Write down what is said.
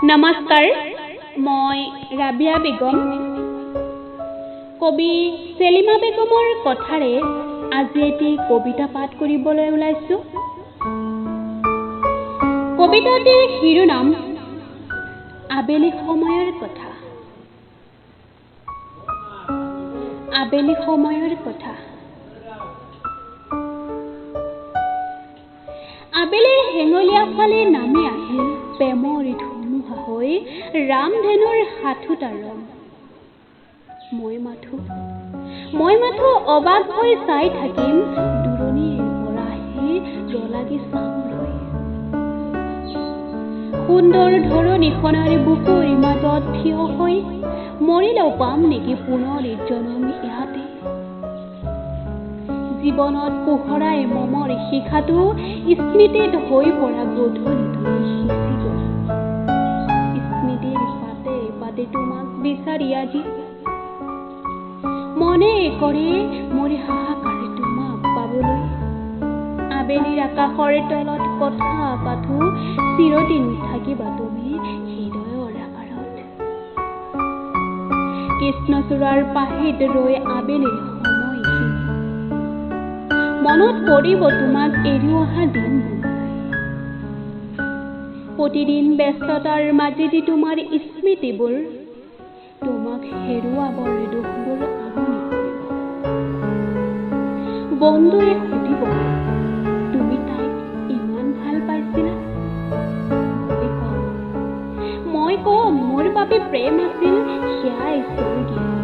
নমস্কাৰ, মই ৰাবিয়া বেগম। কবি চেলিমা বেগমৰ কথাৰে আজি এটি কবিতা পাঠ কৰিবলৈ ওলাইছোঁ। কবিতাটিৰ শিৰোনাম আবেলি সময়ৰ কথা। আবেলি সময়ৰ কথা। আবেলিৰ হেঙলীয়া ফালে নামি আহিল প্ৰেমৰ ধুমুহা হৈ ৰামধেনুৰ সাঁথোতা ৰং। মই মাথো অবাক হৈ চাই থাকিম দূৰণিৰ পৰা আহি ৰলাগি চাম লৈ। সুন্দৰ ধৰণীখনৰ বুকুৰ মাজত থিয় হৈ মৰিলেও পাম নেকি পুনৰ জনম ইয়াতে। জীৱনত পোহৰাই মমৰ শিখাটো স্মৃতিত হৈ পৰা গধূলিলৈ সিঁচি গ'ল। স্মৃতিৰ পাতে পাতে তোমাক বিচাৰি আজি মনে কৰে মোৰ হাহাকাৰ তোমাক পাবলৈ। আবেলিৰ আকাশৰ তলত কথা পাতো চিৰদিন থাকিবা তুমি হৃদয়ৰ আকাৰত। কৃষ্ণচূড়াৰ পাহিত ৰৈ আবেলিৰ সময়খিনি মনত পৰিব তোমাক এৰি অহা দিনবোৰ। প্ৰতিদিন ব্যস্ততাৰ মাজেদি তোমাৰ স্মৃতিবোৰ তোমাক হেৰুৱাবৰ দুখবোৰ আমনি কৰিব। বন্ধুৱে সুধিব তুমি তাইক ইমান ভাল পাইছিলা? মই কওঁ মোৰ বাবে প্ৰেম আছিল সেয়াই স্বৰ্গীয়।